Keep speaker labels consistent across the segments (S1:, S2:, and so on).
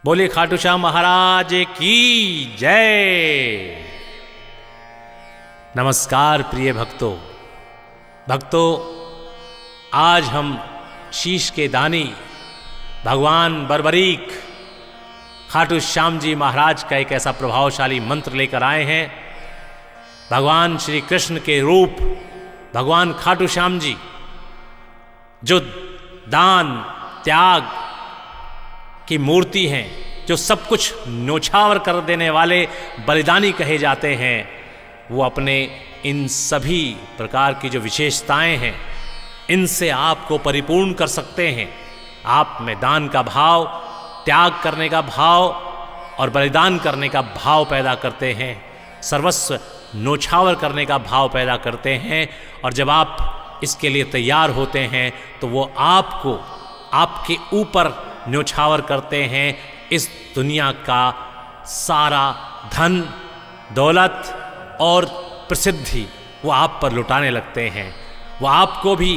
S1: बोले खाटू श्याम महाराज की जय। नमस्कार प्रिय भक्तों, आज हम शीश के दानी भगवान बर्बरीक खाटू श्याम जी महाराज का एक ऐसा प्रभावशाली मंत्र लेकर आए हैं। भगवान श्री कृष्ण के रूप भगवान खाटू श्याम जी जो दान त्याग की मूर्ति हैं, जो सब कुछ न्योछावर कर देने वाले बलिदानी कहे जाते हैं, वो अपने इन सभी प्रकार की जो विशेषताएं हैं इनसे आपको परिपूर्ण कर सकते हैं। आप में दान का भाव, त्याग करने का भाव और बलिदान करने का भाव पैदा करते हैं, सर्वस्व न्योछावर करने का भाव पैदा करते हैं। और जब आप इसके लिए तैयार होते हैं तो वो आपको आपके ऊपर न्योछावर करते हैं। इस दुनिया का सारा धन दौलत और प्रसिद्धि वो आप पर लुटाने लगते हैं। वो आपको भी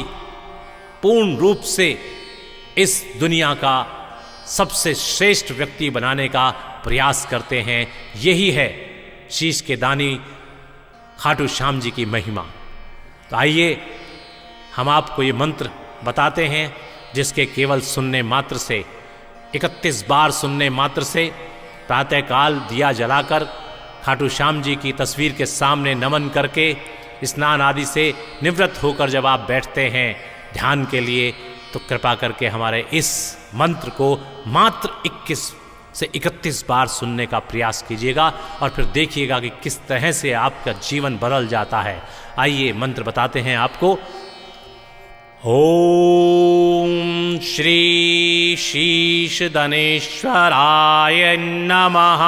S1: पूर्ण रूप से इस दुनिया का सबसे श्रेष्ठ व्यक्ति बनाने का प्रयास करते हैं। यही है शीश के दानी खाटू श्याम जी की महिमा। तो आइए हम आपको ये मंत्र बताते हैं जिसके केवल सुनने मात्र से 31 बार सुनने मात्र से प्रातःकाल दिया जलाकर खाटू श्याम जी की तस्वीर के सामने नमन करके स्नान आदि से निवृत्त होकर जब आप बैठते हैं ध्यान के लिए, तो कृपा करके हमारे इस मंत्र को मात्र 21 से 31 बार सुनने का प्रयास कीजिएगा और फिर देखिएगा कि किस तरह से आपका जीवन बदल जाता है। आइए मंत्र बताते हैं आपको। ओम श्री शीश दनेश्वराय नमः।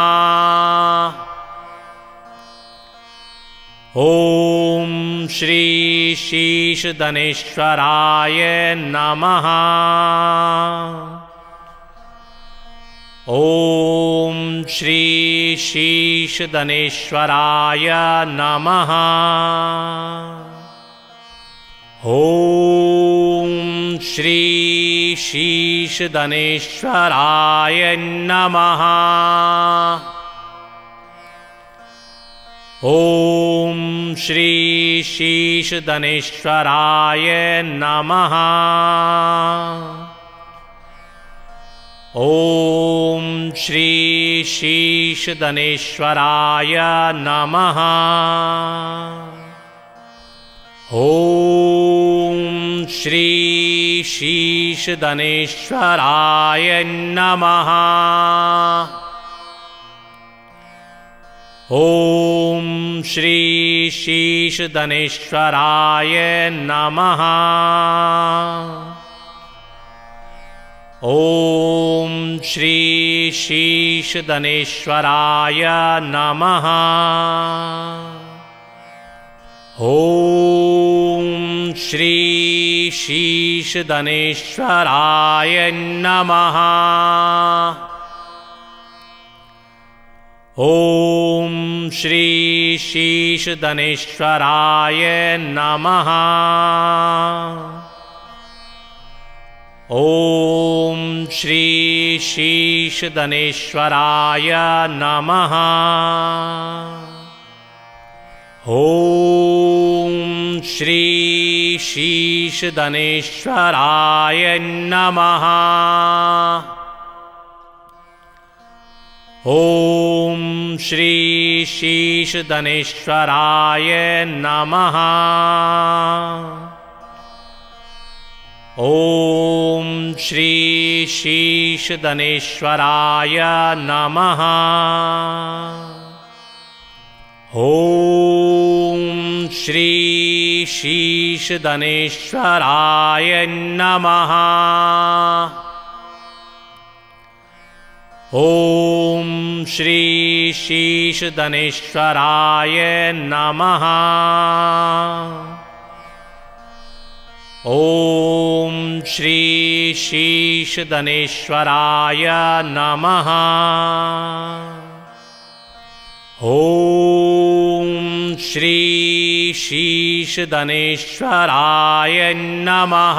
S1: ओम श्री शीश दनेश्वराय नमः। ओम श्री शीश दनेश्वराय नमः। ओम श्री शीश दनेश्वराय नमः। ओम श्री शीश दनेश्वराय नमः। ओम श्री शीश दनेश्वराय नमः। ओम श्री शीश दनेश्वराय नमः। ओम श्री शीश दनेश्वराय नमः। ओम श्री शीश दनेश्वराय नमः। ओम श्री शीश दनेश्वराय नमः। ओम श्री शीश दनेश्वराय नमः। ओम श्री शीश दनेश्वराय नमः। ओम श्री शीश दनेश्वराय नमः। ओम श्री शीश दनेश्वराय नमः। ओम श्री शीश दनेश्वराय नमः। ओम श्री शीश दनेश्वराय नमः। ओम श्री शीश दनेश्वराय नमः। ओम श्री शीश दनेश्वराय नमः। ओम श्री शीश दनेश्वराय नमः।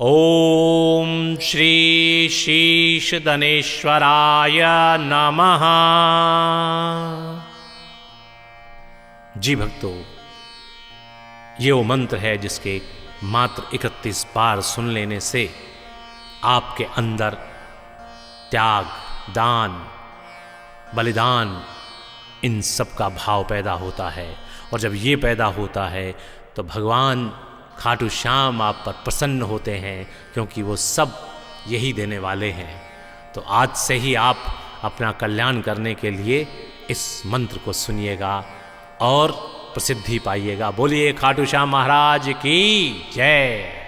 S1: ओम श्री शीशदनेश्वराय नमः। जी भक्तों, ये वो मंत्र है जिसके मात्र 31 बार सुन लेने से आपके अंदर त्याग, दान, बलिदान, इन सब का भाव पैदा होता है। और जब ये पैदा होता है तो भगवान खाटू श्याम आप पर प्रसन्न होते हैं, क्योंकि वो सब यही देने वाले हैं। तो आज से ही आप अपना कल्याण करने के लिए इस मंत्र को सुनिएगा और प्रसिद्धि पाइएगा। बोलिए खाटू श्याम महाराज की जय।